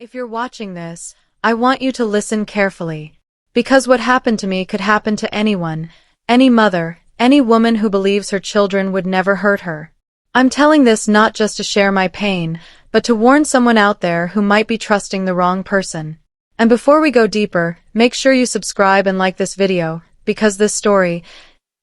If you're watching this, I want you to listen carefully. Because what happened to me could happen to anyone, any mother, any woman who believes her children would never hurt her. I'm telling this not just to share my pain, but to warn someone out there who might be trusting the wrong person. And before we go deeper, make sure you subscribe and like this video, because this story,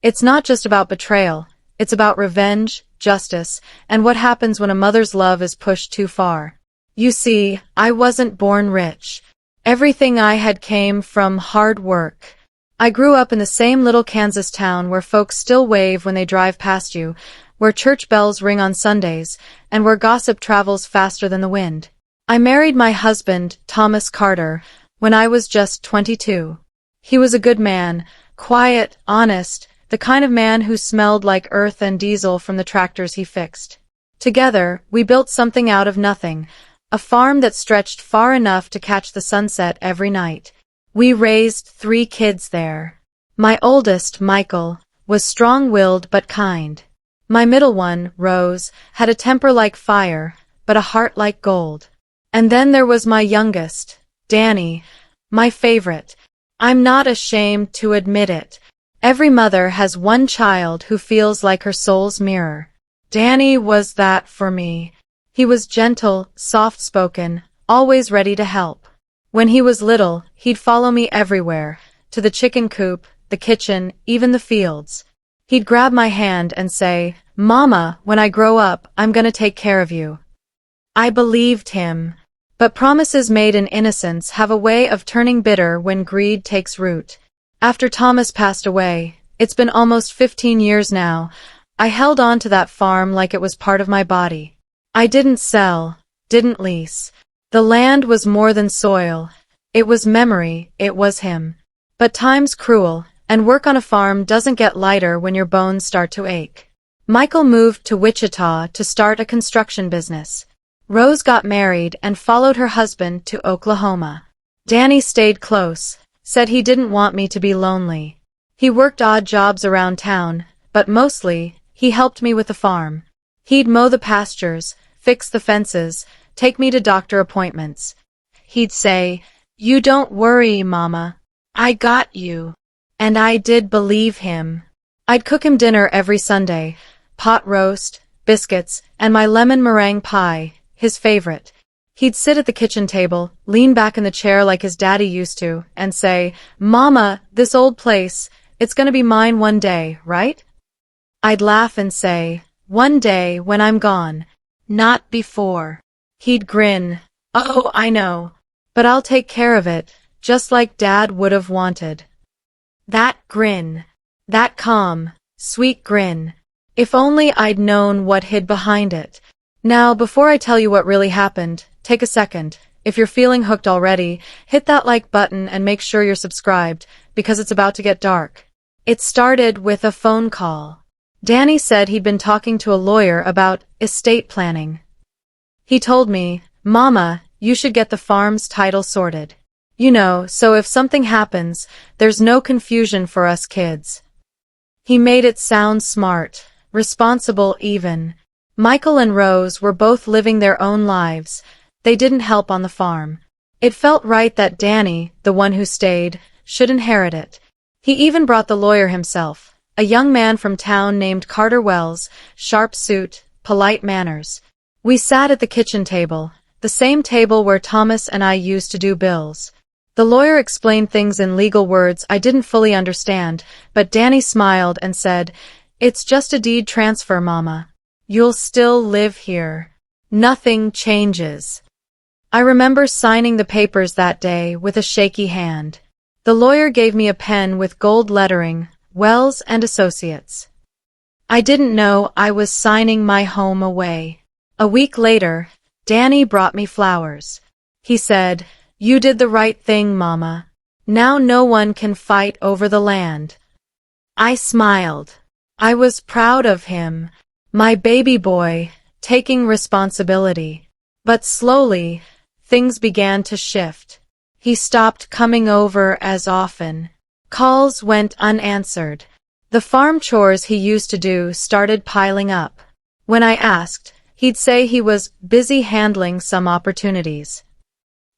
it's not just about betrayal, it's about revenge, justice, and what happens when a mother's love is pushed too far. You see, I wasn't born rich. Everything I had came from hard work. I grew up in the same little Kansas town where folks still wave when they drive past you, where church bells ring on Sundays, and where gossip travels faster than the wind. I married my husband, Thomas Carter, when I was just 22. He was a good man, quiet, honest, the kind of man who smelled like earth and diesel from the tractors he fixed. Together, we built something out of nothing, a farm that stretched far enough to catch the sunset every night. We raised 3 kids there. My oldest, Michael, was strong-willed but kind. My middle one, Rose, had a temper like fire, but a heart like gold. And then there was my youngest, Danny, my favorite. I'm not ashamed to admit it. Every mother has one child who feels like her soul's mirror. Danny was that for me. He was gentle, soft-spoken, always ready to help. When he was little, he'd follow me everywhere, to the chicken coop, the kitchen, even the fields. He'd grab my hand and say, "Mama, when I grow up, I'm gonna take care of you." I believed him. But promises made in innocence have a way of turning bitter when greed takes root. After Thomas passed away, it's been almost 15 years now, I held on to that farm like it was part of my body. I didn't sell, didn't lease. The land was more than soil. It was memory, it was him. But time's cruel, and work on a farm doesn't get lighter when your bones start to ache. Michael moved to Wichita to start a construction business. Rose got married and followed her husband to Oklahoma. Danny stayed close, said he didn't want me to be lonely. He worked odd jobs around town, but mostly, he helped me with the farm. He'd mow the pastures, fix the fences, take me to doctor appointments. He'd say, "You don't worry, Mama. I got you." And I did believe him. I'd cook him dinner every Sunday, pot roast, biscuits, and my lemon meringue pie, his favorite. He'd sit at the kitchen table, lean back in the chair like his daddy used to, and say, "Mama, this old place, it's gonna be mine one day, right?" I'd laugh and say, "One day when I'm gone. Not before." He'd grin, "Oh, I know. But I'll take care of it, just like Dad would have wanted." That grin. That calm, sweet grin. If only I'd known what hid behind it. Now, before I tell you what really happened, take a second. If you're feeling hooked already, hit that like button and make sure you're subscribed, because it's about to get dark. It started with a phone call. Danny said he'd been talking to a lawyer about estate planning. He told me, "Mama, you should get the farm's title sorted. You know, so if something happens, there's no confusion for us kids." He made it sound smart, responsible even. Michael and Rose were both living their own lives. They didn't help on the farm. It felt right that Danny, the one who stayed, should inherit it. He even brought the lawyer himself, a young man from town named Carter Wells, sharp suit, polite manners. We sat at the kitchen table, the same table where Thomas and I used to do bills. The lawyer explained things in legal words I didn't fully understand, but Danny smiled and said, "It's just a deed transfer, Mama. You'll still live here. Nothing changes." I remember signing the papers that day with a shaky hand. The lawyer gave me a pen with gold lettering, Wells and Associates. I didn't know I was signing my home away. A week later, Danny brought me flowers. He said, "You did the right thing, Mama. Now no one can fight over the land." I smiled. I was proud of him, my baby boy, taking responsibility. But slowly, things began to shift. He stopped coming over as often. Calls went unanswered. The farm chores he used to do started piling up. When I asked, he'd say he was busy handling some opportunities.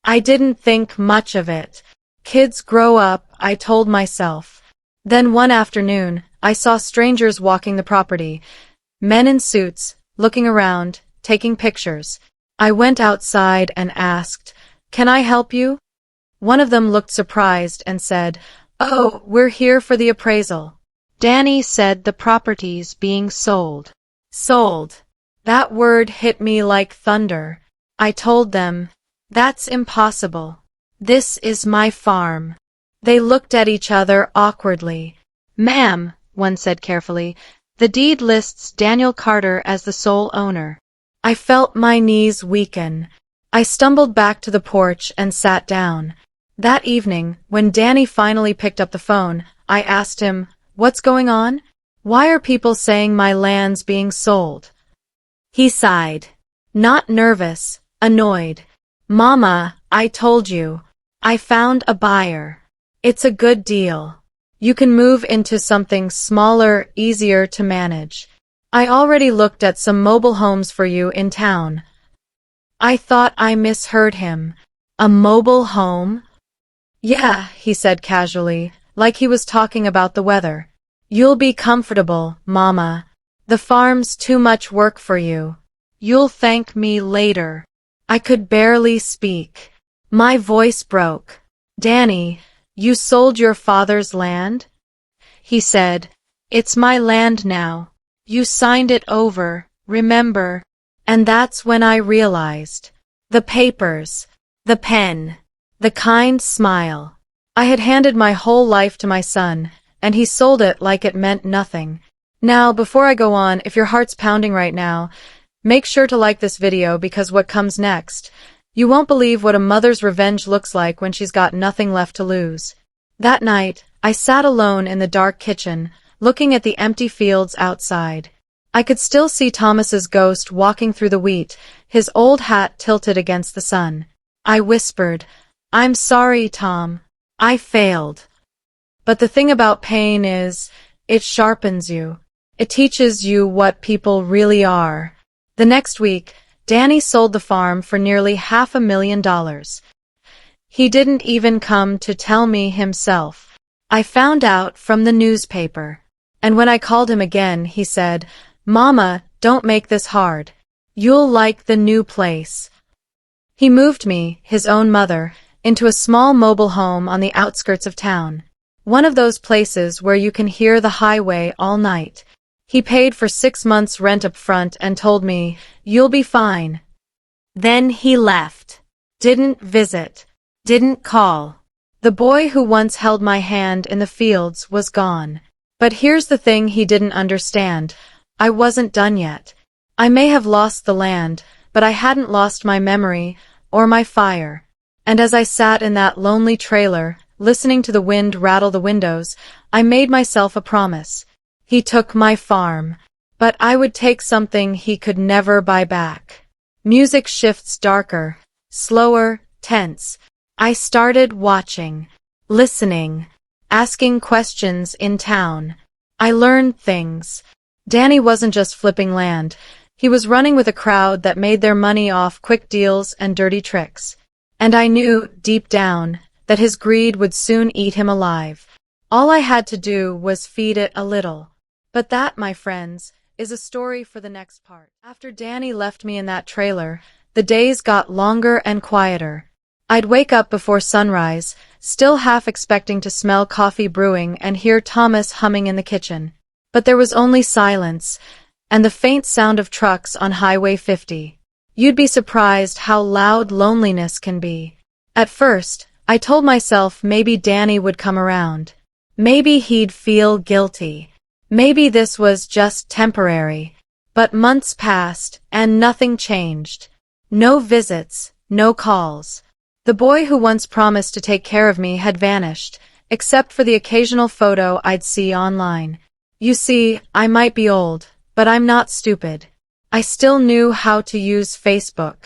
I didn't think much of it. Kids grow up, I told myself. Then one afternoon, I saw strangers walking the property. Men in suits, looking around, taking pictures. I went outside and asked, "Can I help you?" One of them looked surprised and said, "Oh, we're here for the appraisal." Danny said the property's being sold. Sold. That word hit me like thunder. I told them, "That's impossible. This is my farm." They looked at each other awkwardly. "Ma'am," one said carefully, "the deed lists Daniel Carter as the sole owner." I felt my knees weaken. I stumbled back to the porch and sat down. That evening, when Danny finally picked up the phone, I asked him, "What's going on? Why are people saying my land's being sold?" He sighed. Not nervous, annoyed. "Mama, I told you. I found a buyer. It's a good deal. You can move into something smaller, easier to manage. I already looked at some mobile homes for you in town." I thought I misheard him. A mobile home? "Yeah," he said casually, like he was talking about the weather. "You'll be comfortable, Mama. The farm's too much work for you. You'll thank me later." I could barely speak. My voice broke. "Danny, you sold your father's land?" He said, "It's my land now. You signed it over, remember?" And that's when I realized. The papers, the pen, the kind smile. I had handed my whole life to my son, and he sold it like it meant nothing. Now, before I go on, if your heart's pounding right now, make sure to like this video because what comes next, you won't believe what a mother's revenge looks like when she's got nothing left to lose. That night, I sat alone in the dark kitchen, looking at the empty fields outside. I could still see Thomas's ghost walking through the wheat, his old hat tilted against the sun. I whispered, "I'm sorry, Tom. I failed." But the thing about pain is, it sharpens you. It teaches you what people really are. The next week, Danny sold the farm for nearly $500,000. He didn't even come to tell me himself. I found out from the newspaper. And when I called him again, he said, "Mama, don't make this hard. You'll like the new place." He moved me, his own mother, into a small mobile home on the outskirts of town. One of those places where you can hear the highway all night. He paid for 6 months' rent up front and told me, "You'll be fine." Then he left. Didn't visit. Didn't call. The boy who once held my hand in the fields was gone. But here's the thing he didn't understand. I wasn't done yet. I may have lost the land, but I hadn't lost my memory, or my fire. And as I sat in that lonely trailer, listening to the wind rattle the windows, I made myself a promise. He took my farm, but I would take something he could never buy back. Music shifts darker, slower, tense. I started watching, listening, asking questions in town. I learned things. Danny wasn't just flipping land. He was running with a crowd that made their money off quick deals and dirty tricks. And I knew, deep down, that his greed would soon eat him alive. All I had to do was feed it a little. But that, my friends, is a story for the next part. After Danny left me in that trailer, the days got longer and quieter. I'd wake up before sunrise, still half expecting to smell coffee brewing and hear Thomas humming in the kitchen. But there was only silence, and the faint sound of trucks on Highway 50. You'd be surprised how loud loneliness can be. At first, I told myself maybe Danny would come around. Maybe he'd feel guilty. Maybe this was just temporary. But months passed, and nothing changed. No visits, no calls. The boy who once promised to take care of me had vanished, except for the occasional photo I'd see online. You see, I might be old, but I'm not stupid. I still knew how to use Facebook.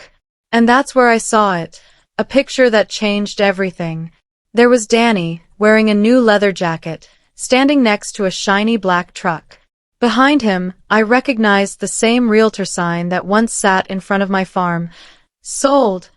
And that's where I saw it, a picture that changed everything. There was Danny, wearing a new leather jacket, standing next to a shiny black truck. Behind him, I recognized the same realtor sign that once sat in front of my farm. Sold.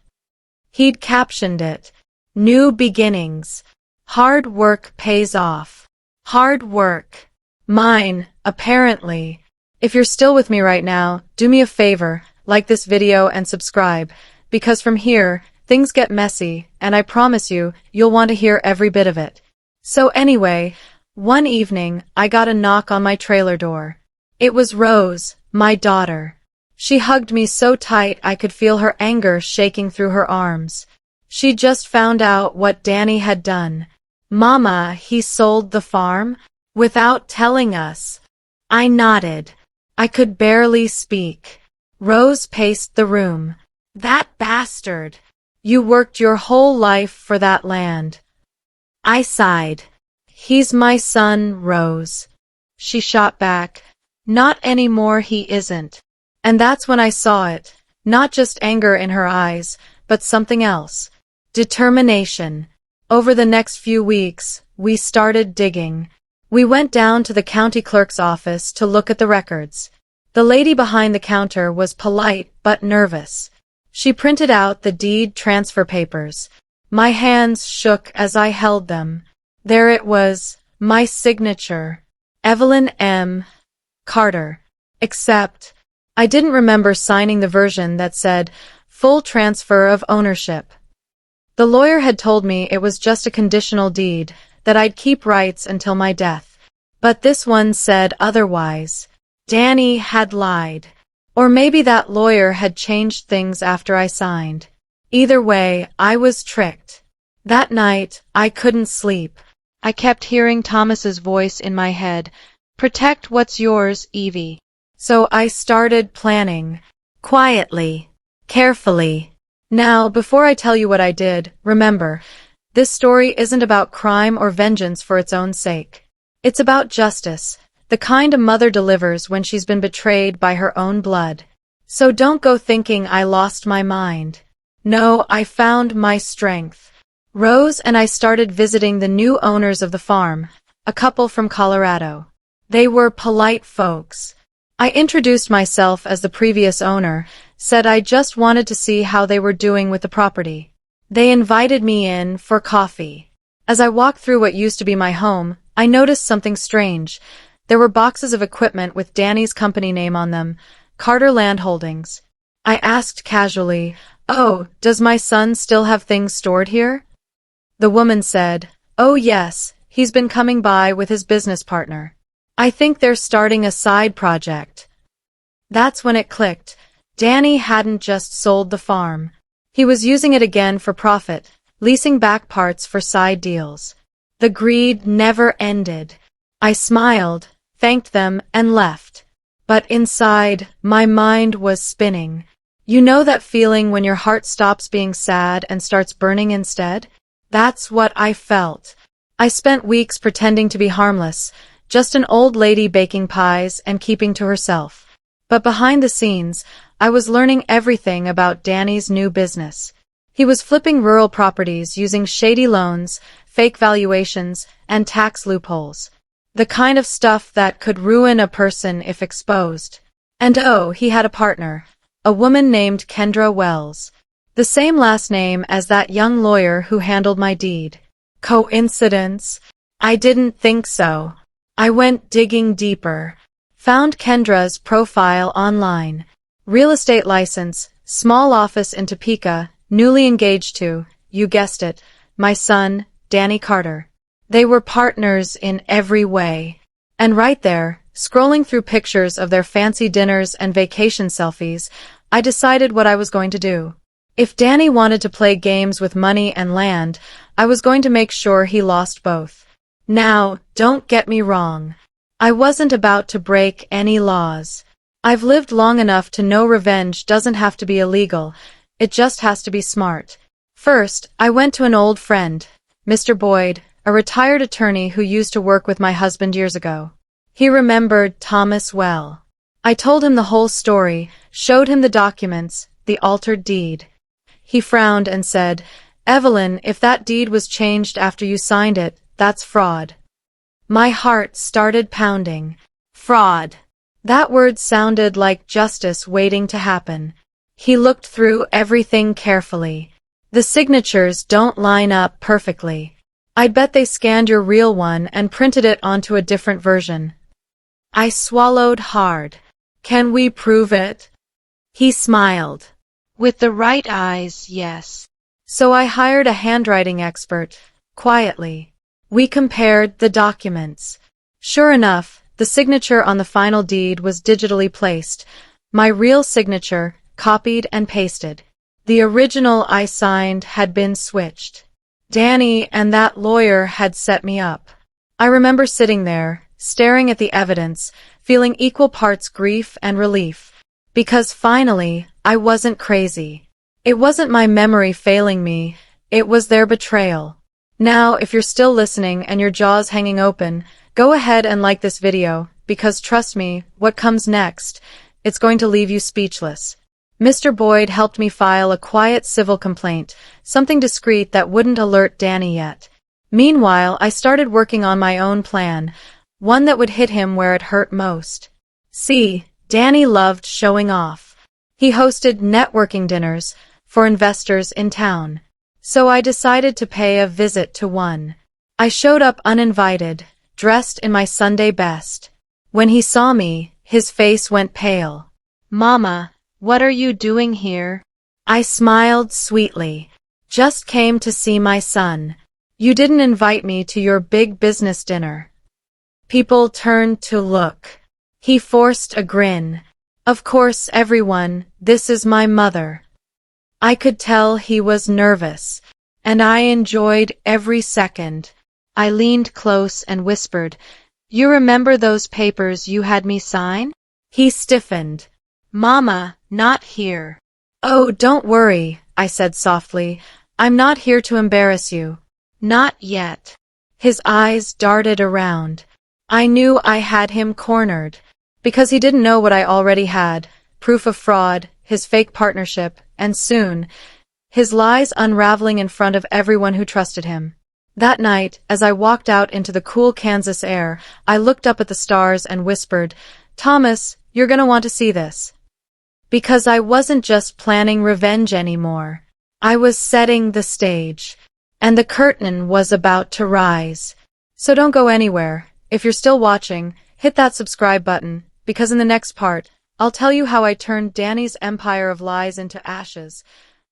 He'd captioned it, "New Beginnings. Hard work pays off." Hard work. Mine, apparently. If you're still with me right now, do me a favor, like this video and subscribe, because from here, things get messy, and I promise you, you'll want to hear every bit of it. So anyway, one evening, I got a knock on my trailer door. It was Rose, my daughter. She hugged me so tight I could feel her anger shaking through her arms. She just found out what Danny had done. "Mama, he sold the farm? Without telling us." I nodded. I could barely speak. Rose paced the room. "That bastard! You worked your whole life for that land." I sighed. "He's my son, Rose." She shot back. "Not anymore, he isn't." And that's when I saw it. Not just anger in her eyes, but something else. Determination. Over the next few weeks, we started digging. We went down to the county clerk's office to look at the records. The lady behind the counter was polite but nervous. She printed out the deed transfer papers. My hands shook as I held them. There it was, my signature. Evelyn M. Carter. Except, I didn't remember signing the version that said, "Full transfer of ownership." The lawyer had told me it was just a conditional deed, that I'd keep rights until my death. But this one said otherwise. Danny had lied. Or maybe that lawyer had changed things after I signed. Either way, I was tricked. That night, I couldn't sleep. I kept hearing Thomas's voice in my head. "Protect what's yours, Evie." So I started planning. Quietly. Carefully. Now, before I tell you what I did, remember, this story isn't about crime or vengeance for its own sake. It's about justice, the kind a mother delivers when she's been betrayed by her own blood. So don't go thinking I lost my mind. No, I found my strength. Rose and I started visiting the new owners of the farm, a couple from Colorado. They were polite folks. I introduced myself as the previous owner, said I just wanted to see how they were doing with the property. They invited me in for coffee. As I walked through what used to be my home, I noticed something strange. There were boxes of equipment with Danny's company name on them, Carter Land Holdings. I asked casually, "Oh, does my son still have things stored here?" The woman said, "Oh yes, he's been coming by with his business partner. I think they're starting a side project." That's when it clicked. Danny hadn't just sold the farm. He was using it again for profit, leasing back parts for side deals. The greed never ended. I smiled, thanked them, and left. But inside, my mind was spinning. You know that feeling when your heart stops being sad and starts burning instead? That's what I felt. I spent weeks pretending to be harmless, just an old lady baking pies and keeping to herself. But behind the scenes, I was learning everything about Danny's new business. He was flipping rural properties using shady loans, fake valuations, and tax loopholes. The kind of stuff that could ruin a person if exposed. And oh, he had a partner, a woman named Kendra Wells. The same last name as that young lawyer who handled my deed. Coincidence? I didn't think so. I went digging deeper. Found Kendra's profile online. Real estate license, small office in Topeka, newly engaged to, you guessed it, my son, Danny Carter. They were partners in every way. And right there, scrolling through pictures of their fancy dinners and vacation selfies, I decided what I was going to do. If Danny wanted to play games with money and land, I was going to make sure he lost both. Now, don't get me wrong. I wasn't about to break any laws. I've lived long enough to know revenge doesn't have to be illegal, it just has to be smart. First, I went to an old friend, Mr. Boyd, a retired attorney who used to work with my husband years ago. He remembered Thomas well. I told him the whole story, showed him the documents, the altered deed. He frowned and said, "Evelyn, if that deed was changed after you signed it, that's fraud." My heart started pounding. Fraud. That word sounded like justice waiting to happen. He looked through everything carefully. The signatures don't line up perfectly. I'd bet they scanned your real one and printed it onto a different version. I swallowed hard. Can we prove it? He smiled. With the right eyes, yes. So I hired a handwriting expert, quietly. We compared the documents. Sure enough, the signature on the final deed was digitally placed. My real signature, copied and pasted. The original I signed had been switched. Danny and that lawyer had set me up. I remember sitting there, staring at the evidence, feeling equal parts grief and relief. Because finally, I wasn't crazy. It wasn't my memory failing me, it was their betrayal. Now, if you're still listening and your jaw's hanging open, go ahead and like this video, because trust me, what comes next, it's going to leave you speechless. Mr. Boyd helped me file a quiet civil complaint, something discreet that wouldn't alert Danny yet. Meanwhile, I started working on my own plan, one that would hit him where it hurt most. See, Danny loved showing off. He hosted networking dinners for investors in town. So I decided to pay a visit to one. I showed up uninvited, dressed in my Sunday best. When he saw me, his face went pale. Mama, what are you doing here? I smiled sweetly. Just came to see my son. You didn't invite me to your big business dinner. People turned to look. He forced a grin. Of course, everyone, this is my mother. I could tell he was nervous, and I enjoyed every second. I leaned close and whispered, You remember those papers you had me sign? He stiffened. Mama, not here. Oh, don't worry, I said softly. I'm not here to embarrass you. Not yet. His eyes darted around. I knew I had him cornered. Because he didn't know what I already had, proof of fraud, his fake partnership, and soon, his lies unraveling in front of everyone who trusted him. That night, as I walked out into the cool Kansas air, I looked up at the stars and whispered, Thomas, you're gonna want to see this. Because I wasn't just planning revenge anymore. I was setting the stage. And the curtain was about to rise. So don't go anywhere. If you're still watching, hit that subscribe button, because in the next part, I'll tell you how I turned Danny's empire of lies into ashes,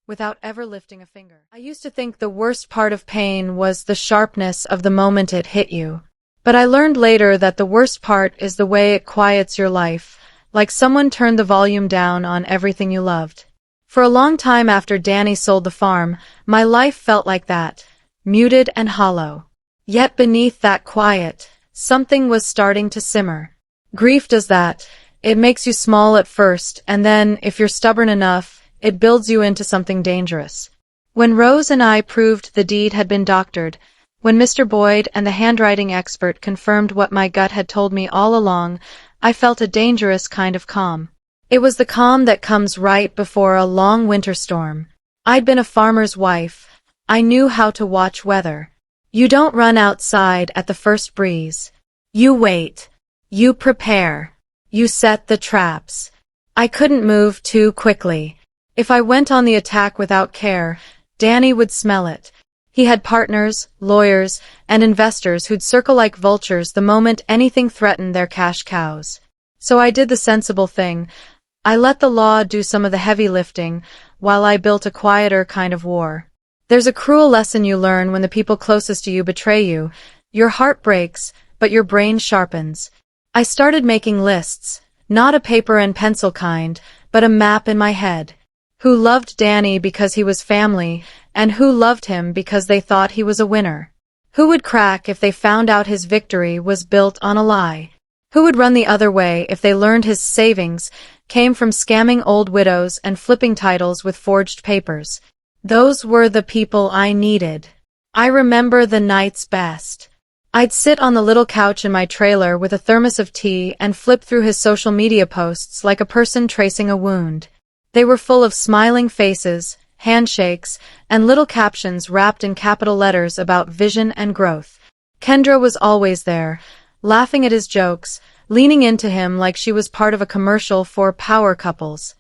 without ever lifting a finger. I used to think the worst part of pain was the sharpness of the moment it hit you. But I learned later that the worst part is the way it quiets your life, like someone turned the volume down on everything you loved. For a long time after Danny sold the farm, my life felt like that, muted and hollow. Yet beneath that quiet, something was starting to simmer. Grief does that. It makes you small at first, and then, if you're stubborn enough, it builds you into something dangerous. When Rose and I proved the deed had been doctored, when Mr. Boyd and the handwriting expert confirmed what my gut had told me all along, I felt a dangerous kind of calm. It was the calm that comes right before a long winter storm. I'd been a farmer's wife. I knew how to watch weather. You don't run outside at the first breeze. You wait. You prepare. You set the traps. I couldn't move too quickly. If I went on the attack without care, Danny would smell it. He had partners, lawyers, and investors who'd circle like vultures the moment anything threatened their cash cows. So I did the sensible thing. I let the law do some of the heavy lifting, while I built a quieter kind of war. There's a cruel lesson you learn when the people closest to you betray you. Your heart breaks, but your brain sharpens. I started making lists, not a paper and pencil kind, but a map in my head. Who loved Danny because he was family, and who loved him because they thought he was a winner? Who would crack if they found out his victory was built on a lie? Who would run the other way if they learned his savings came from scamming old widows and flipping titles with forged papers? Those were the people I needed. I remember the nights best. I'd sit on the little couch in my trailer with a thermos of tea and flip through his social media posts like a person tracing a wound. They were full of smiling faces, handshakes, and little captions wrapped in capital letters about vision and growth. Kendra was always there, laughing at his jokes, leaning into him like she was part of a commercial for power couples.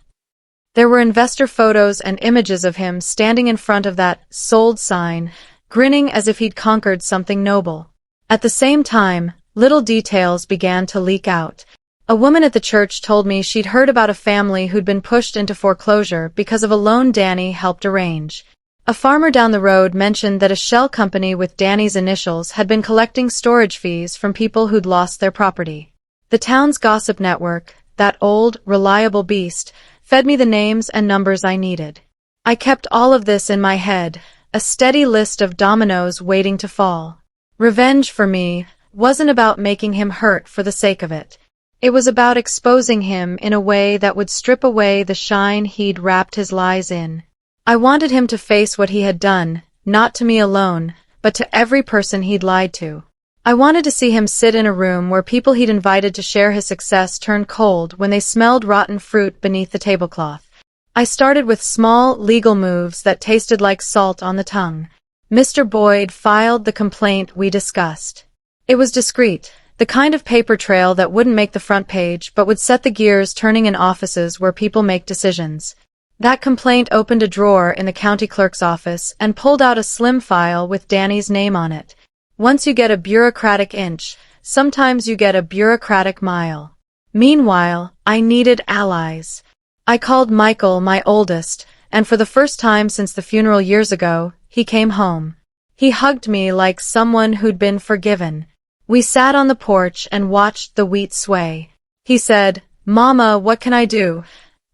There were investor photos and images of him standing in front of that sold sign, grinning as if he'd conquered something noble. At the same time, little details began to leak out. A woman at the church told me she'd heard about a family who'd been pushed into foreclosure because of a loan Danny helped arrange. A farmer down the road mentioned that a shell company with Danny's initials had been collecting storage fees from people who'd lost their property. The town's gossip network, that old, reliable beast, fed me the names and numbers I needed. I kept all of this in my head, a steady list of dominoes waiting to fall. Revenge for me wasn't about making him hurt for the sake of it. It was about exposing him in a way that would strip away the shine he'd wrapped his lies in. I wanted him to face what he had done, not to me alone, but to every person he'd lied to. I wanted to see him sit in a room where people he'd invited to share his success turned cold when they smelled rotten fruit beneath the tablecloth. I started with small, legal moves that tasted like salt on the tongue. Mr. Boyd filed the complaint we discussed. It was discreet, the kind of paper trail that wouldn't make the front page but would set the gears turning in offices where people make decisions. That complaint opened a drawer in the county clerk's office and pulled out a slim file with Danny's name on it. Once you get a bureaucratic inch, sometimes you get a bureaucratic mile. Meanwhile, I needed allies. I called Michael, my oldest, and for the first time since the funeral years ago, he came home. He hugged me like someone who'd been forgiven. We sat on the porch and watched the wheat sway. He said, "Mama, what can I do?"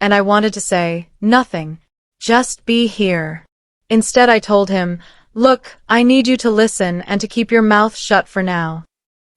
And I wanted to say, "Nothing. Just be here." Instead I told him, "Look, I need you to listen and to keep your mouth shut for now."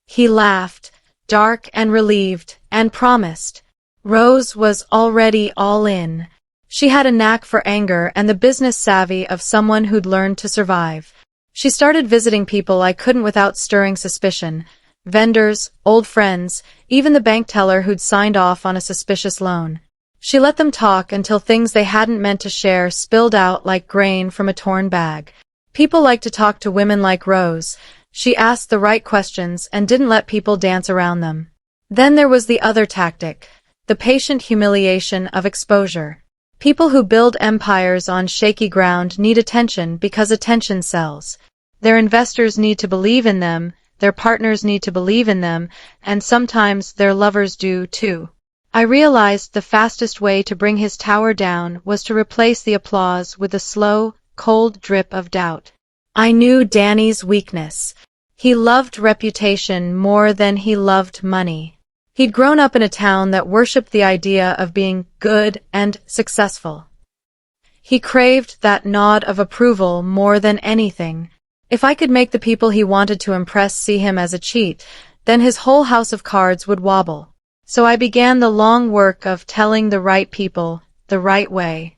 He laughed, dark and relieved, and promised. Rose was already all in. She had a knack for anger and the business savvy of someone who'd learned to survive. She started visiting people I couldn't without stirring suspicion. Vendors, old friends, even the bank teller who'd signed off on a suspicious loan. She let them talk until things they hadn't meant to share spilled out like grain from a torn bag. People like to talk to women like Rose. She asked the right questions and didn't let people dance around them. Then there was the other tactic, the patient humiliation of exposure. People who build empires on shaky ground need attention because attention sells. Their investors need to believe in them, their partners need to believe in them, and sometimes their lovers do too. I realized the fastest way to bring his tower down was to replace the applause with a slow, cold drip of doubt. I knew Danny's weakness. He loved reputation more than he loved money. He'd grown up in a town that worshipped the idea of being good and successful. He craved that nod of approval more than anything. If I could make the people he wanted to impress see him as a cheat, then his whole house of cards would wobble. So I began the long work of telling the right people the right way.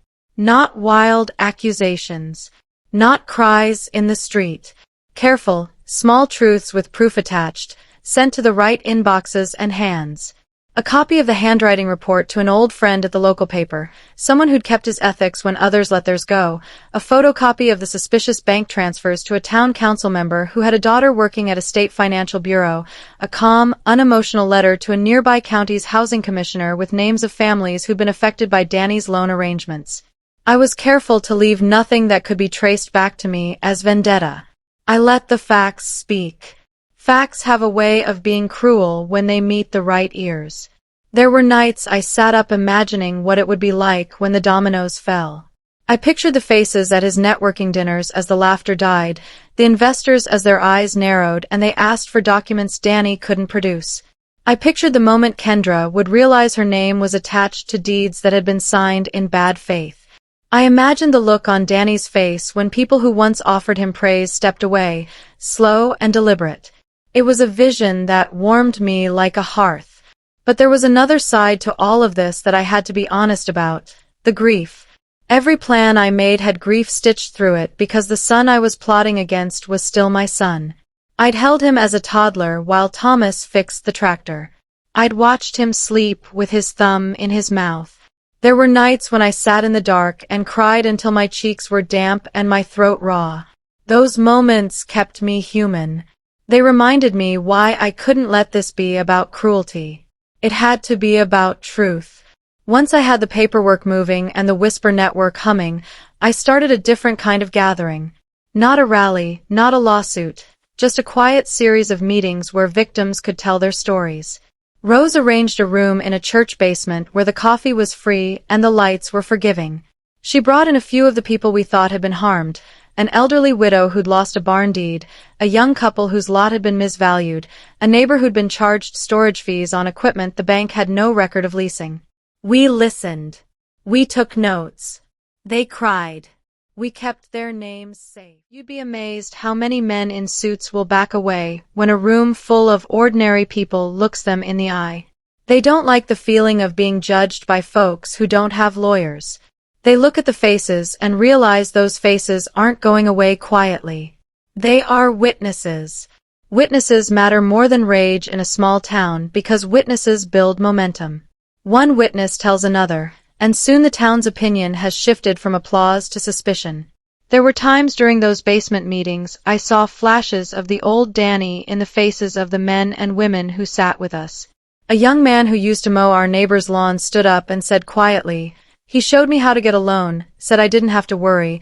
Not wild accusations. Not cries in the street. Careful, small truths with proof attached, sent to the right inboxes and hands. A copy of the handwriting report to an old friend at the local paper, someone who'd kept his ethics when others let theirs go, a photocopy of the suspicious bank transfers to a town council member who had a daughter working at a state financial bureau, a calm, unemotional letter to a nearby county's housing commissioner with names of families who'd been affected by Danny's loan arrangements. I was careful to leave nothing that could be traced back to me as vendetta. I let the facts speak. Facts have a way of being cruel when they meet the right ears. There were nights I sat up imagining what it would be like when the dominoes fell. I pictured the faces at his networking dinners as the laughter died, the investors as their eyes narrowed and they asked for documents Danny couldn't produce. I pictured the moment Kendra would realize her name was attached to deeds that had been signed in bad faith. I imagined the look on Danny's face when people who once offered him praise stepped away, slow and deliberate. It was a vision that warmed me like a hearth. But there was another side to all of this that I had to be honest about, the grief. Every plan I made had grief stitched through it because the son I was plotting against was still my son. I'd held him as a toddler while Thomas fixed the tractor. I'd watched him sleep with his thumb in his mouth. There were nights when I sat in the dark and cried until my cheeks were damp and my throat raw. Those moments kept me human. They reminded me why I couldn't let this be about cruelty. It had to be about truth. Once I had the paperwork moving and the Whisper network humming, I started a different kind of gathering. Not a rally, not a lawsuit, just a quiet series of meetings where victims could tell their stories. Rose arranged a room in a church basement where the coffee was free and the lights were forgiving. She brought in a few of the people we thought had been harmed, an elderly widow who'd lost a barn deed, a young couple whose lot had been misvalued, a neighbor who'd been charged storage fees on equipment the bank had no record of leasing. We listened. We took notes. They cried. We kept their names safe. You'd be amazed how many men in suits will back away when a room full of ordinary people looks them in the eye. They don't like the feeling of being judged by folks who don't have lawyers. They look at the faces and realize those faces aren't going away quietly. They are witnesses. Witnesses matter more than rage in a small town because witnesses build momentum. One witness tells another, and soon the town's opinion has shifted from applause to suspicion. There were times during those basement meetings I saw flashes of the old Danny in the faces of the men and women who sat with us. A young man who used to mow our neighbor's lawn stood up and said quietly, "He showed me how to get a loan, said I didn't have to worry.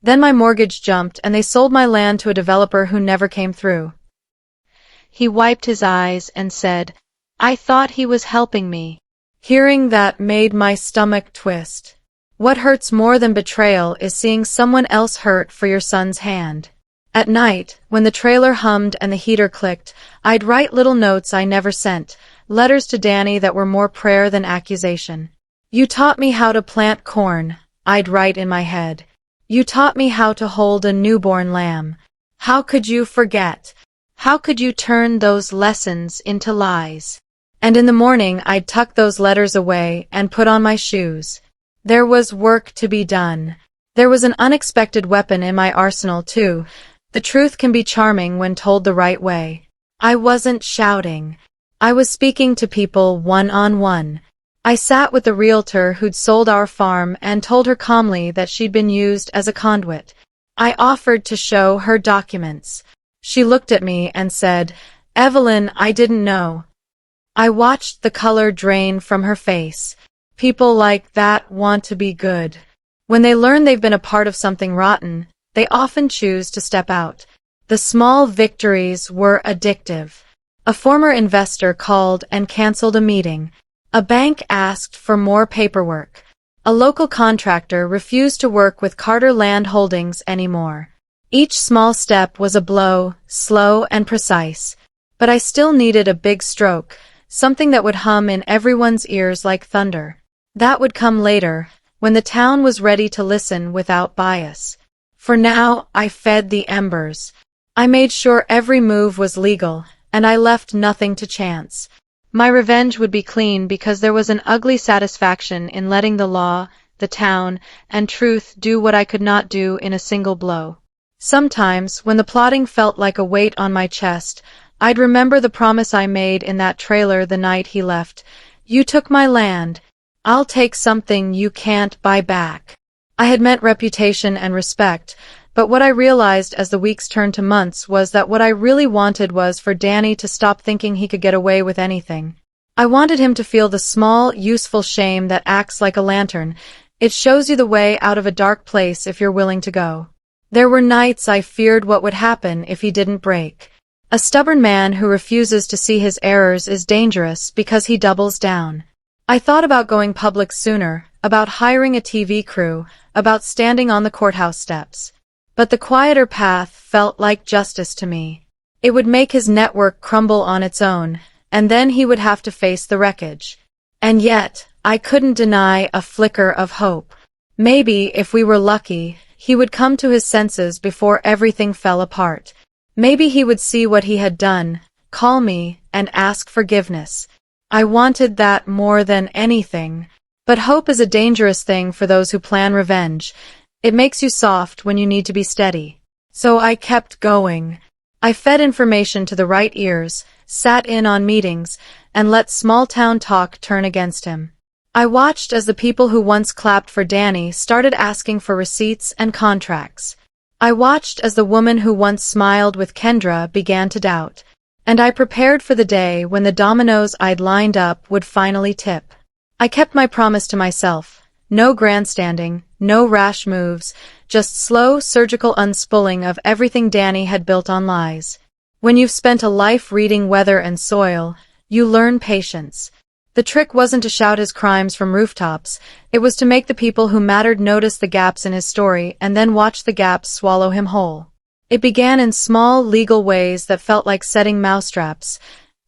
Then my mortgage jumped and they sold my land to a developer who never came through." He wiped his eyes and said, "I thought he was helping me." Hearing that made my stomach twist. What hurts more than betrayal is seeing someone else hurt for your son's hand. At night, when the trailer hummed and the heater clicked, I'd write little notes I never sent, letters to Danny that were more prayer than accusation. "You taught me how to plant corn," I'd write in my head. "You taught me how to hold a newborn lamb. How could you forget? How could you turn those lessons into lies?" And in the morning I'd tuck those letters away and put on my shoes. There was work to be done. There was an unexpected weapon in my arsenal, too. The truth can be charming when told the right way. I wasn't shouting. I was speaking to people one-on-one. I sat with the realtor who'd sold our farm and told her calmly that she'd been used as a conduit. I offered to show her documents. She looked at me and said, "Evelyn, I didn't know." I watched the color drain from her face. People like that want to be good. When they learn they've been a part of something rotten, they often choose to step out. The small victories were addictive. A former investor called and canceled a meeting. A bank asked for more paperwork. A local contractor refused to work with Carter Land Holdings anymore. Each small step was a blow, slow and precise. But I still needed a big stroke. Something that would hum in everyone's ears like thunder. That would come later, when the town was ready to listen without bias. For now, I fed the embers. I made sure every move was legal, and I left nothing to chance. My revenge would be clean because there was an ugly satisfaction in letting the law, the town, and truth do what I could not do in a single blow. Sometimes, when the plotting felt like a weight on my chest, I'd remember the promise I made in that trailer the night he left. "You took my land. I'll take something you can't buy back." I had meant reputation and respect, but what I realized as the weeks turned to months was that what I really wanted was for Danny to stop thinking he could get away with anything. I wanted him to feel the small, useful shame that acts like a lantern. It shows you the way out of a dark place if you're willing to go. There were nights I feared what would happen if he didn't break. A stubborn man who refuses to see his errors is dangerous because he doubles down. I thought about going public sooner, about hiring a TV crew, about standing on the courthouse steps. But the quieter path felt like justice to me. It would make his network crumble on its own, and then he would have to face the wreckage. And yet, I couldn't deny a flicker of hope. Maybe, if we were lucky, he would come to his senses before everything fell apart. Maybe he would see what he had done, call me, and ask forgiveness. I wanted that more than anything. But hope is a dangerous thing for those who plan revenge. It makes you soft when you need to be steady. So I kept going. I fed information to the right ears, sat in on meetings, and let small-town talk turn against him. I watched as the people who once clapped for Danny started asking for receipts and contracts. I watched as the woman who once smiled with Kendra began to doubt. And I prepared for the day when the dominoes I'd lined up would finally tip. I kept my promise to myself. No grandstanding, no rash moves, just slow, surgical unspooling of everything Danny had built on lies. When you've spent a life reading weather and soil, you learn patience. The trick wasn't to shout his crimes from rooftops, it was to make the people who mattered notice the gaps in his story and then watch the gaps swallow him whole. It began in small, legal ways that felt like setting mousetraps,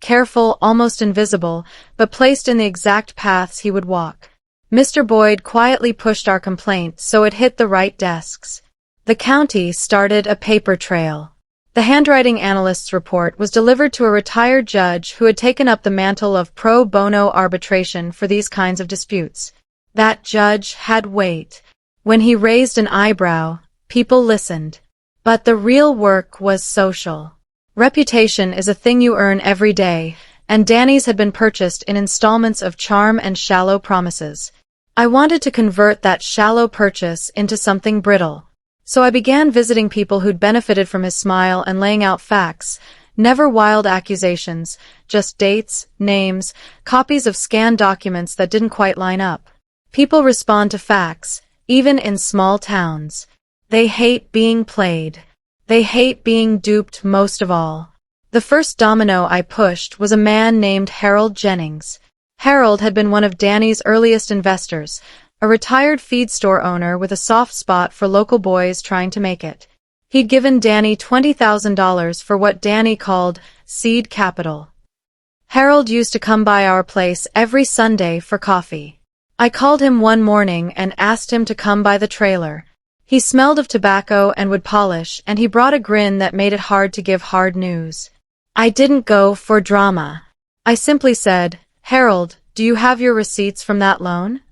careful, almost invisible, but placed in the exact paths he would walk. Mr. Boyd quietly pushed our complaint so it hit the right desks. The county started a paper trail. The handwriting analyst's report was delivered to a retired judge who had taken up the mantle of pro bono arbitration for these kinds of disputes. That judge had weight. When he raised an eyebrow, people listened. But the real work was social. Reputation is a thing you earn every day, and Danny's had been purchased in installments of charm and shallow promises. I wanted to convert that shallow purchase into something brittle. So I began visiting people who'd benefited from his smile and laying out facts, never wild accusations, just dates, names, copies of scanned documents that didn't quite line up. People respond to facts, even in small towns. They hate being played. They hate being duped most of all. The first domino I pushed was a man named Harold Jennings. Harold had been one of Danny's earliest investors, a retired feed store owner with a soft spot for local boys trying to make it. He'd given Danny $20,000 for what Danny called seed capital. Harold used to come by our place every Sunday for coffee. I called him one morning and asked him to come by the trailer. He smelled of tobacco and would polish, and he brought a grin that made it hard to give hard news. I didn't go for drama. I simply said, "Harold, do you have your receipts from that loan?"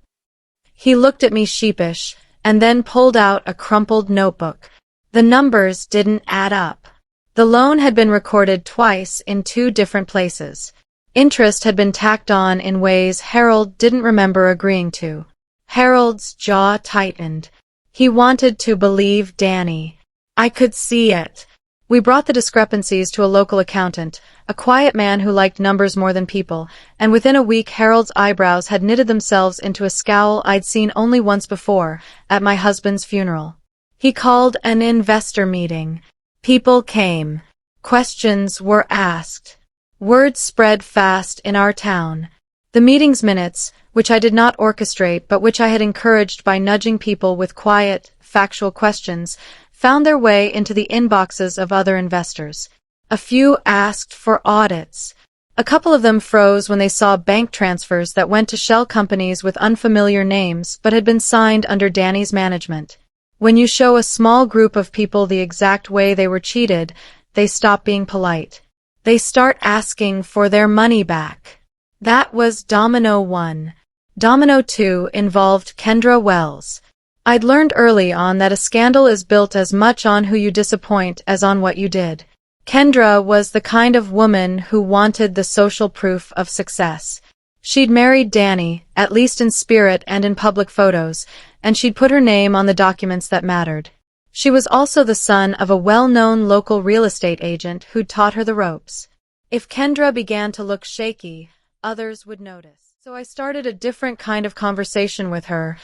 He looked at me sheepish, and then pulled out a crumpled notebook. The numbers didn't add up. The loan had been recorded twice in 2 different places. Interest had been tacked on in ways Harold didn't remember agreeing to. Harold's jaw tightened. He wanted to believe Danny. I could see it. We brought the discrepancies to a local accountant, a quiet man who liked numbers more than people, and within a week Harold's eyebrows had knitted themselves into a scowl I'd seen only once before, at my husband's funeral. He called an investor meeting. People came. Questions were asked. Word spread fast in our town. The meeting's minutes, which I did not orchestrate but which I had encouraged by nudging people with quiet, factual questions, found their way into the inboxes of other investors. A few asked for audits. A couple of them froze when they saw bank transfers that went to shell companies with unfamiliar names but had been signed under Danny's management. When you show a small group of people the exact way they were cheated, they stop being polite. They start asking for their money back. That was Domino 1. Domino 2 involved Kendra Wells. I'd learned early on that a scandal is built as much on who you disappoint as on what you did. Kendra was the kind of woman who wanted the social proof of success. She'd married Danny, at least in spirit and in public photos, and she'd put her name on the documents that mattered. She was also the son of a well-known local real estate agent who'd taught her the ropes. If Kendra began to look shaky, others would notice. So I started a different kind of conversation with her,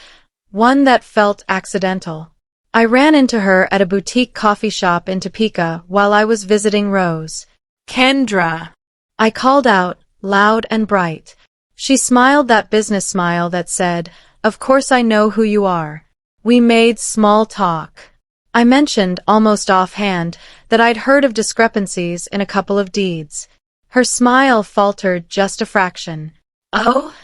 one that felt accidental. I ran into her at a boutique coffee shop in Topeka while I was visiting Rose. "Kendra!" I called out, loud and bright. She smiled that business smile that said, "Of course I know who you are." We made small talk. I mentioned, almost offhand, that I'd heard of discrepancies in a couple of deeds. Her smile faltered just a fraction. "Oh?"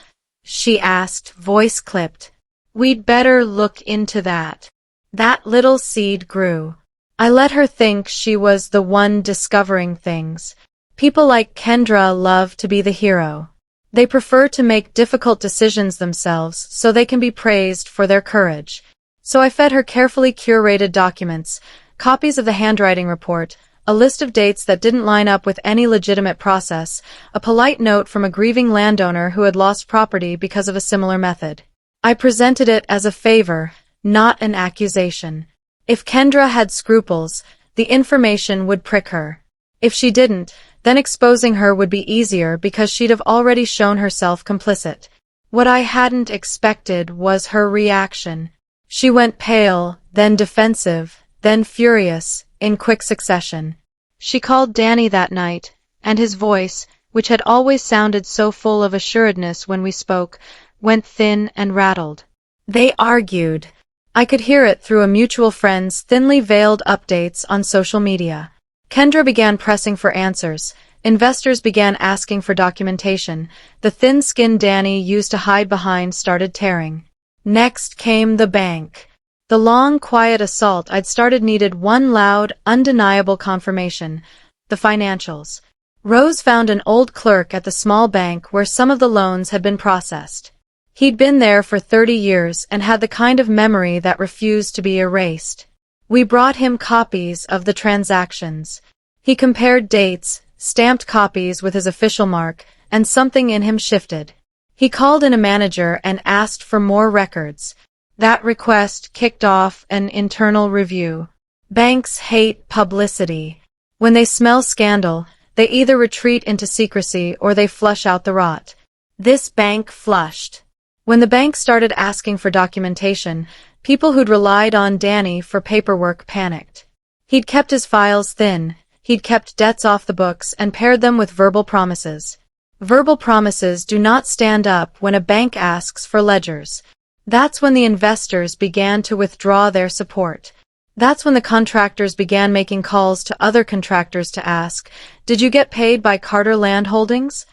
she asked, voice clipped. "We'd better look into that." That little seed grew. I let her think she was the one discovering things. People like Kendra love to be the hero. They prefer to make difficult decisions themselves so they can be praised for their courage. So I fed her carefully curated documents, copies of the handwriting report, a list of dates that didn't line up with any legitimate process, a polite note from a grieving landowner who had lost property because of a similar method. I presented it as a favor, not an accusation. If Kendra had scruples, the information would prick her. If she didn't, then exposing her would be easier because she'd have already shown herself complicit. What I hadn't expected was her reaction. She went pale, then defensive, then furious, in quick succession. She called Danny that night, and his voice, which had always sounded so full of assuredness when we spoke, went thin and rattled. They argued. I could hear it through a mutual friend's thinly veiled updates on social media. Kendra began pressing for answers. Investors began asking for documentation. The thin-skinned Danny used to hide behind started tearing. Next came the bank. The long, quiet assault I'd started needed one loud, undeniable confirmation. The financials. Rose found an old clerk at the small bank where some of the loans had been processed. He'd been there for 30 years and had the kind of memory that refused to be erased. We brought him copies of the transactions. He compared dates, stamped copies with his official mark, and something in him shifted. He called in a manager and asked for more records. That request kicked off an internal review. Banks hate publicity. When they smell scandal, they either retreat into secrecy or they flush out the rot. This bank flushed. When the bank started asking for documentation, people who'd relied on Danny for paperwork panicked. He'd kept his files thin. He'd kept debts off the books and paired them with verbal promises. Verbal promises do not stand up when a bank asks for ledgers. That's when the investors began to withdraw their support. That's when the contractors began making calls to other contractors to ask, "Did you get paid by Carter Land Holdings?"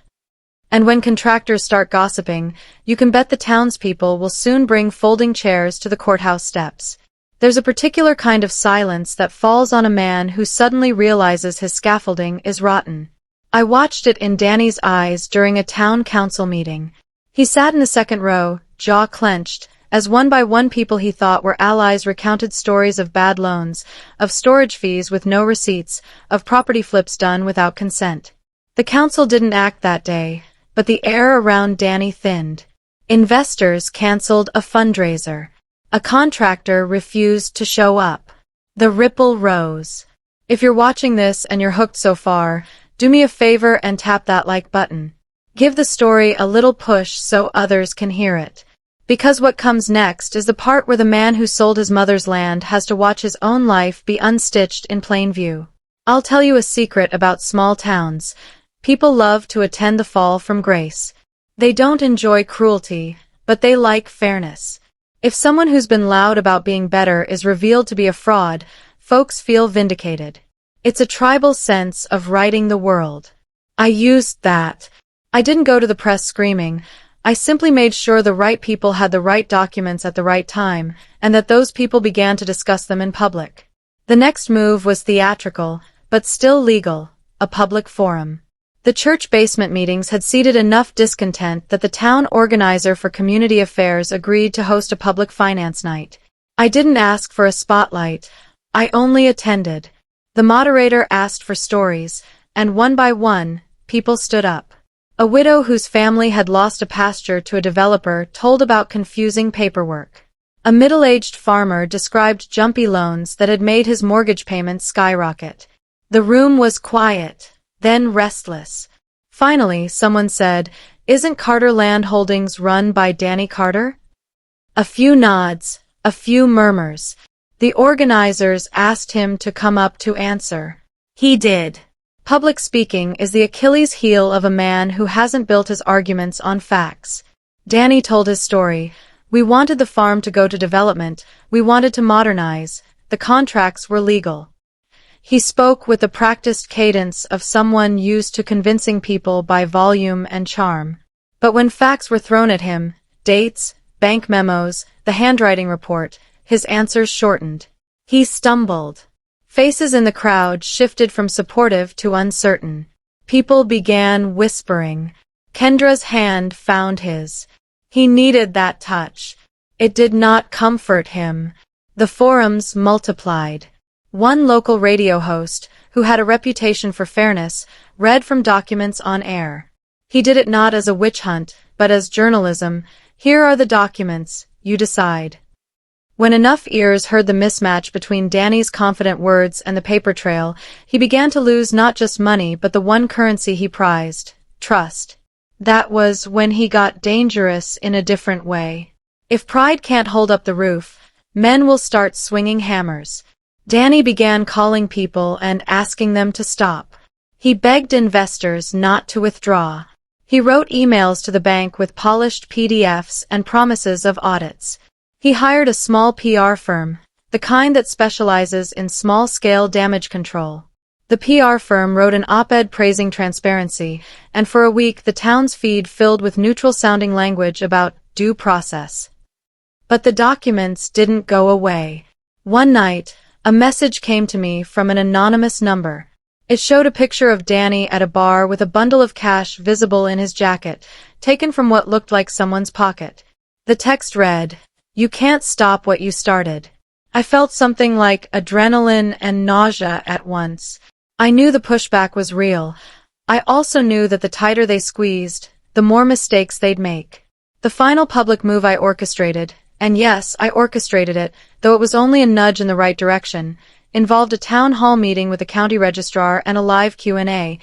And when contractors start gossiping, you can bet the townspeople will soon bring folding chairs to the courthouse steps. There's a particular kind of silence that falls on a man who suddenly realizes his scaffolding is rotten. I watched it in Danny's eyes during a town council meeting. He sat in the second row, jaw clenched, as one by one people he thought were allies recounted stories of bad loans, of storage fees with no receipts, of property flips done without consent. The council didn't act that day, but the air around Danny thinned. Investors canceled a fundraiser. A contractor refused to show up. The ripple rose. If you're watching this and you're hooked so far, do me a favor and tap that like button. Give the story a little push so others can hear it. Because what comes next is the part where the man who sold his mother's land has to watch his own life be unstitched in plain view. I'll tell you a secret about small towns. People love to attend the fall from grace. They don't enjoy cruelty, but they like fairness. If someone who's been loud about being better is revealed to be a fraud, folks feel vindicated. It's a tribal sense of righting the world. I used that. I didn't go to the press screaming. I simply made sure the right people had the right documents at the right time, and that those people began to discuss them in public. The next move was theatrical, but still legal, a public forum. The church basement meetings had seeded enough discontent that the town organizer for community affairs agreed to host a public finance night. I didn't ask for a spotlight. I only attended. The moderator asked for stories, and one by one, people stood up. A widow whose family had lost a pasture to a developer told about confusing paperwork. A middle-aged farmer described jumpy loans that had made his mortgage payments skyrocket. The room was quiet, then restless. Finally, someone said, "Isn't Carter Land Holdings run by Danny Carter?" A few nods, a few murmurs. The organizers asked him to come up to answer. He did. Public speaking is the Achilles heel of a man who hasn't built his arguments on facts. Danny told his story. We wanted the farm to go to development. We wanted to modernize. The contracts were legal. He spoke with the practiced cadence of someone used to convincing people by volume and charm. But when facts were thrown at him, dates, bank memos, the handwriting report, his answers shortened. He stumbled. Faces in the crowd shifted from supportive to uncertain. People began whispering. Kendra's hand found his. He needed that touch. It did not comfort him. The forums multiplied. One local radio host, who had a reputation for fairness, read from documents on air. He did it not as a witch hunt, but as journalism. Here are the documents, you decide. When enough ears heard the mismatch between Danny's confident words and the paper trail, he began to lose not just money but the one currency he prized, trust. That was when he got dangerous in a different way. If pride can't hold up the roof, men will start swinging hammers. Danny began calling people and asking them to stop. He begged investors not to withdraw. He wrote emails to the bank with polished PDFs and promises of audits. He hired a small PR firm, the kind that specializes in small-scale damage control. The PR firm wrote an op-ed praising transparency, and for a week the town's feed filled with neutral-sounding language about due process. But the documents didn't go away. One night, a message came to me from an anonymous number. It showed a picture of Danny at a bar with a bundle of cash visible in his jacket, taken from what looked like someone's pocket. The text read, "You can't stop what you started." I felt something like adrenaline and nausea at once. I knew the pushback was real. I also knew that the tighter they squeezed, the more mistakes they'd make. The final public move I orchestrated, and yes, I orchestrated it, though it was only a nudge in the right direction, involved a town hall meeting with the county registrar and a live Q&A.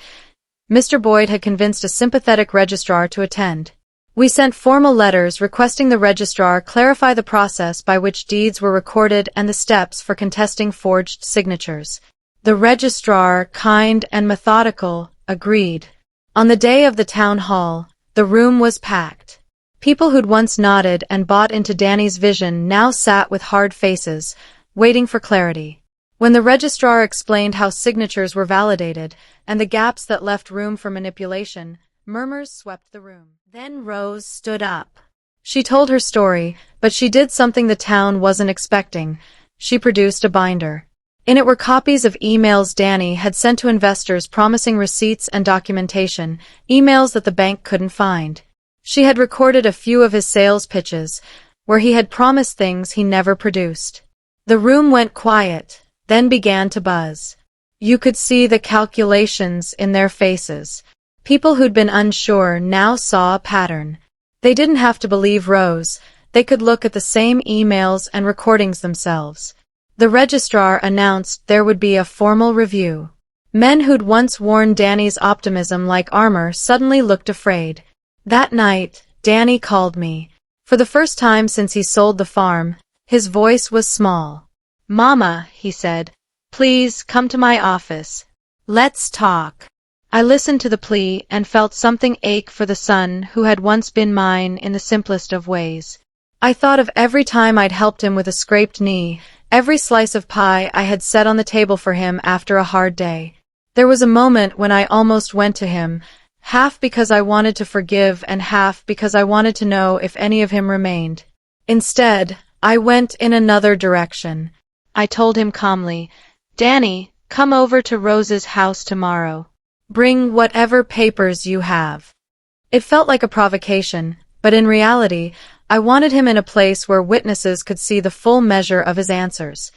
Mr. Boyd had convinced a sympathetic registrar to attend. We sent formal letters requesting the registrar clarify the process by which deeds were recorded and the steps for contesting forged signatures. The registrar, kind and methodical, agreed. On the day of the town hall, the room was packed. People who'd once nodded and bought into Danny's vision now sat with hard faces, waiting for clarity. When the registrar explained how signatures were validated and the gaps that left room for manipulation, murmurs swept the room. Then Rose stood up. She told her story, but she did something the town wasn't expecting. She produced a binder. In it were copies of emails Danny had sent to investors promising receipts and documentation, emails that the bank couldn't find. She had recorded a few of his sales pitches, where he had promised things he never produced. The room went quiet, then began to buzz. You could see the calculations in their faces. People who'd been unsure now saw a pattern. They didn't have to believe Rose. They could look at the same emails and recordings themselves. The registrar announced there would be a formal review. Men who'd once worn Danny's optimism like armor suddenly looked afraid. That night, Danny called me. For the first time since he sold the farm, his voice was small. "Mama," he said, "please come to my office. Let's talk." I listened to the plea and felt something ache for the son who had once been mine in the simplest of ways. I thought of every time I'd helped him with a scraped knee, every slice of pie I had set on the table for him after a hard day. There was a moment when I almost went to him, half because I wanted to forgive and half because I wanted to know if any of him remained. Instead, I went in another direction. I told him calmly, "Danny, come over to Rose's house tomorrow. Bring whatever papers you have." It felt like a provocation, but in reality, I wanted him in a place where witnesses could see the full measure of his answers.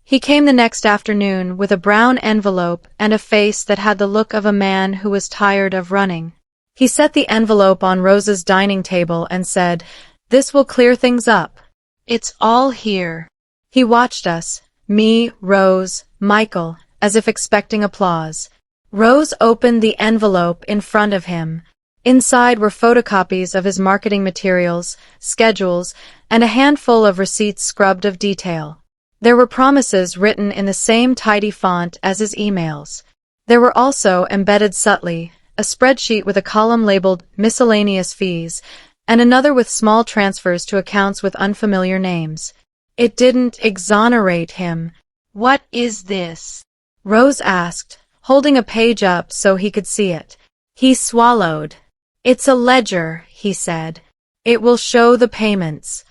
He came the next afternoon with a brown envelope and a face that had the look of a man who was tired of running. He set the envelope on Rose's dining table and said, "This will clear things up. It's all here." He watched us, me, Rose, Michael, as if expecting applause. Rose opened the envelope in front of him. Inside were photocopies of his marketing materials, schedules, and a handful of receipts scrubbed of detail. There were promises written in the same tidy font as his emails. There were also, embedded subtly, a spreadsheet with a column labeled miscellaneous fees, and another with small transfers to accounts with unfamiliar names. It didn't exonerate him. "What is this?" Rose asked, holding a page up so he could see it. He swallowed. "It's a ledger," he said. "It will show the payments."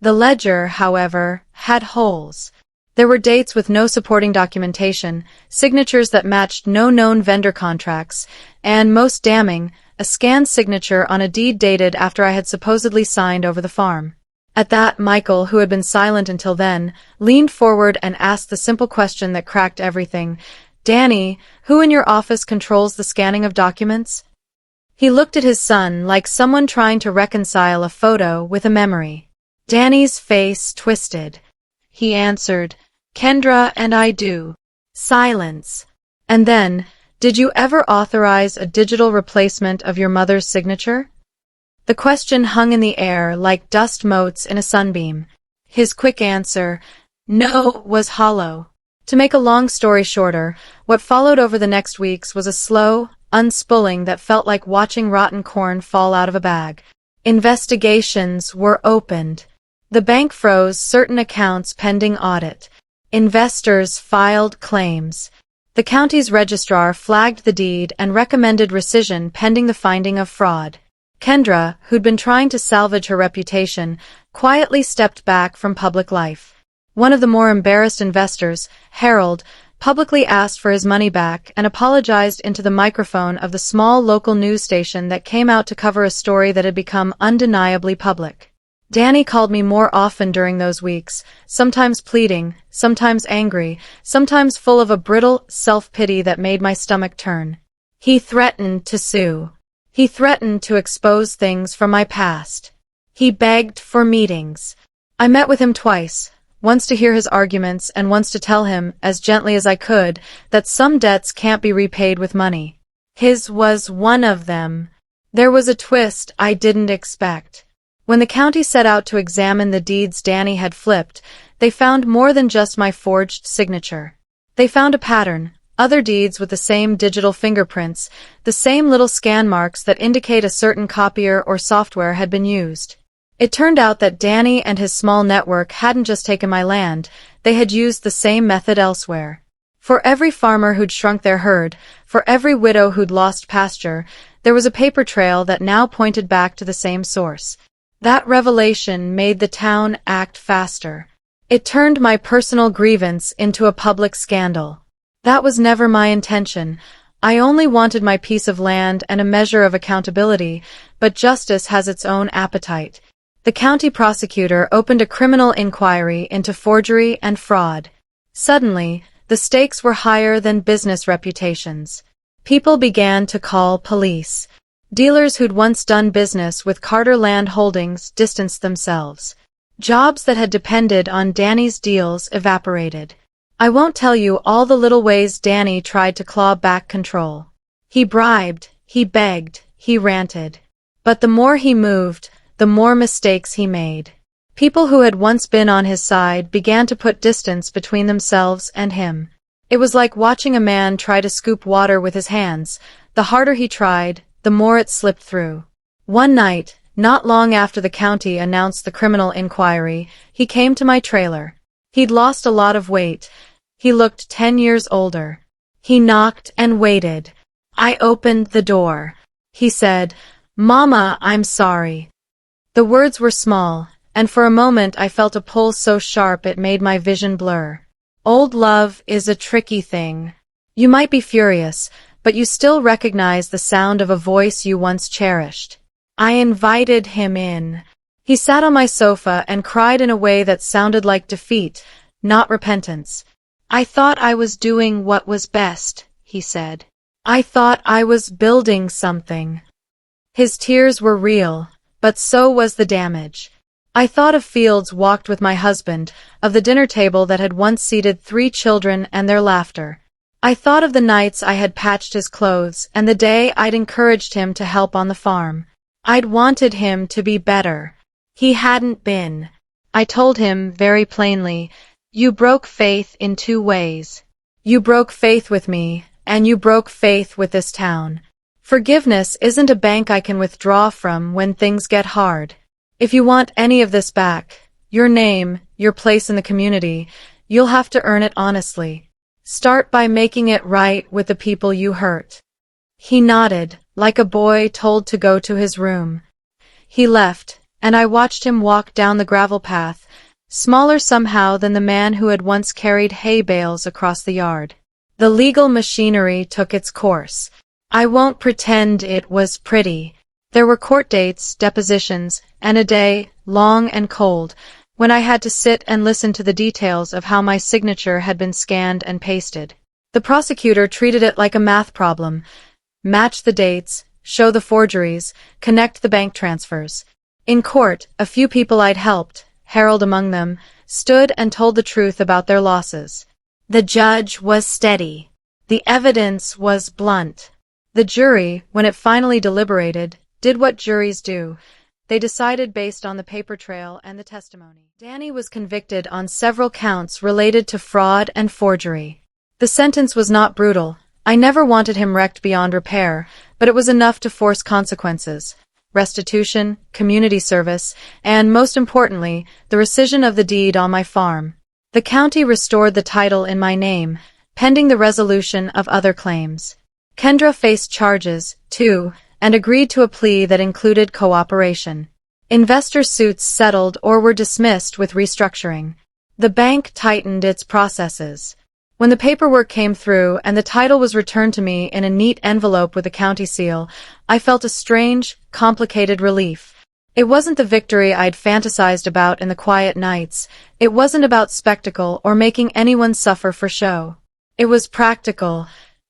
The ledger, however, had holes. There were dates with no supporting documentation, signatures that matched no known vendor contracts, and, most damning, a scanned signature on a deed dated after I had supposedly signed over the farm. At that, Michael, who had been silent until then, leaned forward and asked the simple question that cracked everything. "Danny, who in your office controls the scanning of documents?" He looked at his son like someone trying to reconcile a photo with a memory. Danny's face twisted. He answered, "Kendra and I do." Silence. And then, Did you ever authorize a digital replacement of your mother's signature? The question hung in the air like dust motes in a sunbeam. His quick answer, no, was hollow. To make a long story shorter, what followed over the next weeks was a slow, unspooling that felt like watching rotten corn fall out of a bag. Investigations were opened. The bank froze certain accounts pending audit. Investors filed claims. The county's registrar flagged the deed and recommended rescission pending the finding of fraud. Kendra, who'd been trying to salvage her reputation, quietly stepped back from public life. One of the more embarrassed investors, Harold, publicly asked for his money back and apologized into the microphone of the small local news station that came out to cover a story that had become undeniably public. Danny called me more often during those weeks, sometimes pleading, sometimes angry, sometimes full of a brittle self-pity that made my stomach turn. He threatened to sue. He threatened to expose things from my past. He begged for meetings. I met with him twice, once to hear his arguments and once to tell him, as gently as I could, that some debts can't be repaid with money. His was one of them. There was a twist I didn't expect. When the county set out to examine the deeds Danny had flipped, they found more than just my forged signature. They found a pattern, other deeds with the same digital fingerprints, the same little scan marks that indicate a certain copier or software had been used. It turned out that Danny and his small network hadn't just taken my land, they had used the same method elsewhere. For every farmer who'd shrunk their herd, for every widow who'd lost pasture, there was a paper trail that now pointed back to the same source. That revelation made the town act faster. It turned my personal grievance into a public scandal. That was never my intention. I only wanted my piece of land and a measure of accountability, but justice has its own appetite. The county prosecutor opened a criminal inquiry into forgery and fraud. Suddenly, the stakes were higher than business reputations. People began to call police. Dealers who'd once done business with Carter Land Holdings distanced themselves. Jobs that had depended on Danny's deals evaporated. I won't tell you all the little ways Danny tried to claw back control. He bribed, he begged, he ranted. But the more he moved, the more mistakes he made. People who had once been on his side began to put distance between themselves and him. It was like watching a man try to scoop water with his hands. The harder he tried, the more it slipped through. One night, not long after the county announced the criminal inquiry, he came to my trailer. He'd lost a lot of weight. He looked 10 years older. He knocked and waited. I opened the door. He said, "Mama, I'm sorry." The words were small, and for a moment I felt a pull so sharp it made my vision blur. Old love is a tricky thing. You might be furious, but you still recognize the sound of a voice you once cherished. I invited him in. He sat on my sofa and cried in a way that sounded like defeat, not repentance. "I thought I was doing what was best," he said. "I thought I was building something." His tears were real, but so was the damage. I thought of fields walked with my husband, of the dinner table that had once seated 3 children and their laughter. I thought of the nights I had patched his clothes and the day I'd encouraged him to help on the farm. I'd wanted him to be better. He hadn't been. I told him very plainly, "You broke faith in 2 ways. You broke faith with me, and you broke faith with this town. Forgiveness isn't a bank I can withdraw from when things get hard. If you want any of this back, your name, your place in the community, you'll have to earn it honestly. Start by making it right with the people you hurt." He nodded, like a boy told to go to his room. He left, and I watched him walk down the gravel path, smaller somehow than the man who had once carried hay bales across the yard. The legal machinery took its course. I won't pretend it was pretty. There were court dates, depositions, and a day, long and cold, when I had to sit and listen to the details of how my signature had been scanned and pasted. The prosecutor treated it like a math problem. Match the dates, show the forgeries, connect the bank transfers. In court, a few people I'd helped, Harold among them, stood and told the truth about their losses. The judge was steady. The evidence was blunt. The jury, when it finally deliberated, did what juries do. They decided based on the paper trail and the testimony. Danny was convicted on several counts related to fraud and forgery. The sentence was not brutal. I never wanted him wrecked beyond repair, but it was enough to force consequences. Restitution, community service, and, most importantly, the rescission of the deed on my farm. The county restored the title in my name, pending the resolution of other claims. Kendra faced charges, too, and agreed to a plea that included cooperation. Investor suits settled or were dismissed with restructuring. The bank tightened its processes. When the paperwork came through and the title was returned to me in a neat envelope with a county seal, I felt a strange, complicated relief. It wasn't the victory I'd fantasized about in the quiet nights. It wasn't about spectacle or making anyone suffer for show. It was practical.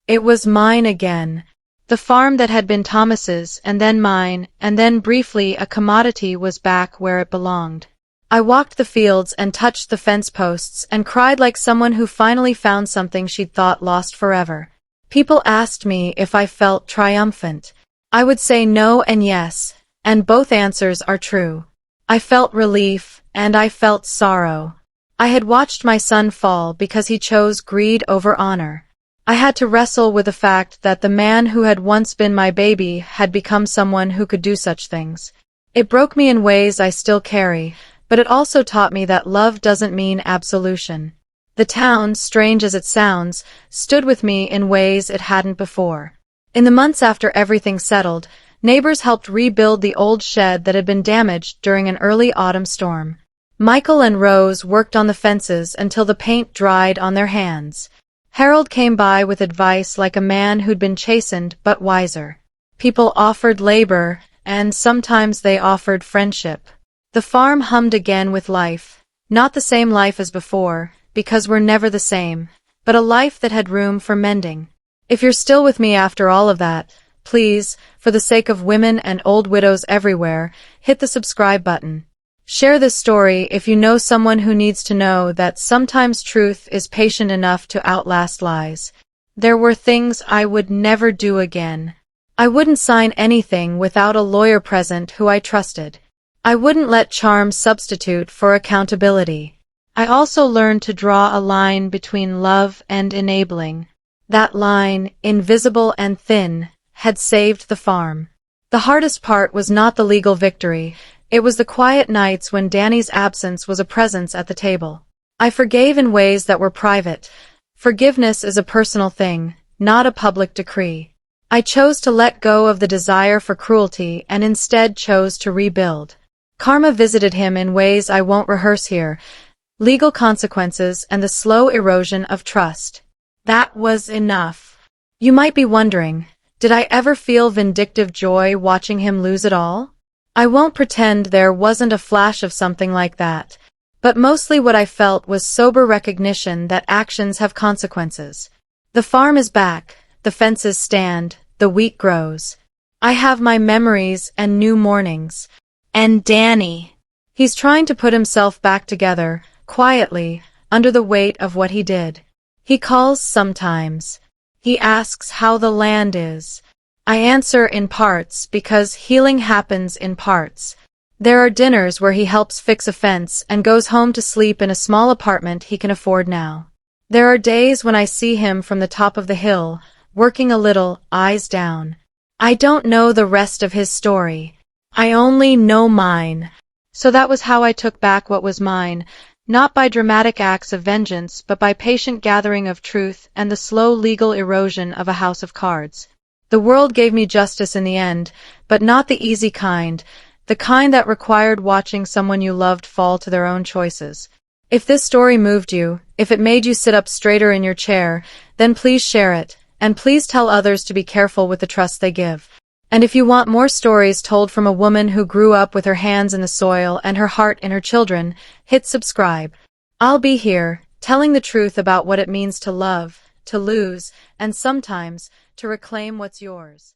It was mine again. The farm that had been Thomas's, and then mine, and then briefly a commodity, was back where it belonged. I walked the fields and touched the fence posts and cried like someone who finally found something she'd thought lost forever. People asked me if I felt triumphant. I would say no and yes, and both answers are true. I felt relief, and I felt sorrow. I had watched my son fall because he chose greed over honor. I had to wrestle with the fact that the man who had once been my baby had become someone who could do such things. It broke me in ways I still carry, but it also taught me that love doesn't mean absolution. The town, strange as it sounds, stood with me in ways it hadn't before. In the months after everything settled, neighbors helped rebuild the old shed that had been damaged during an early autumn storm. Michael and Rose worked on the fences until the paint dried on their hands. Harold came by with advice like a man who'd been chastened but wiser. People offered labor, and sometimes they offered friendship. The farm hummed again with life. Not the same life as before, because we're never the same, but a life that had room for mending. If you're still with me after all of that, please, for the sake of women and old widows everywhere, hit the subscribe button. Share this story if you know someone who needs to know that sometimes truth is patient enough to outlast lies. There were things I would never do again. I wouldn't sign anything without a lawyer present who I trusted. I wouldn't let charm substitute for accountability. I also learned to draw a line between love and enabling. That line, invisible and thin, had saved the farm. The hardest part was not the legal victory. It was the quiet nights when Danny's absence was a presence at the table. I forgave in ways that were private. Forgiveness is a personal thing, not a public decree. I chose to let go of the desire for cruelty and instead chose to rebuild. Karma visited him in ways I won't rehearse here. Legal consequences and the slow erosion of trust. That was enough. You might be wondering, did I ever feel vindictive joy watching him lose it all? I won't pretend there wasn't a flash of something like that, but mostly what I felt was sober recognition that actions have consequences. The farm is back, the fences stand, the wheat grows. I have my memories and new mornings. And Danny. He's trying to put himself back together, quietly, under the weight of what he did. He calls sometimes. He asks how the land is. I answer in parts because healing happens in parts. There are dinners where he helps fix a fence and goes home to sleep in a small apartment he can afford now. There are days when I see him from the top of the hill, working a little, eyes down. I don't know the rest of his story. I only know mine. So that was how I took back what was mine, not by dramatic acts of vengeance but by patient gathering of truth and the slow legal erosion of a house of cards. The world gave me justice in the end, but not the easy kind, the kind that required watching someone you loved fall to their own choices. If this story moved you, if it made you sit up straighter in your chair, then please share it, and please tell others to be careful with the trust they give. And if you want more stories told from a woman who grew up with her hands in the soil and her heart in her children, hit subscribe. I'll be here, telling the truth about what it means to love, to lose, and sometimes, to reclaim what's yours.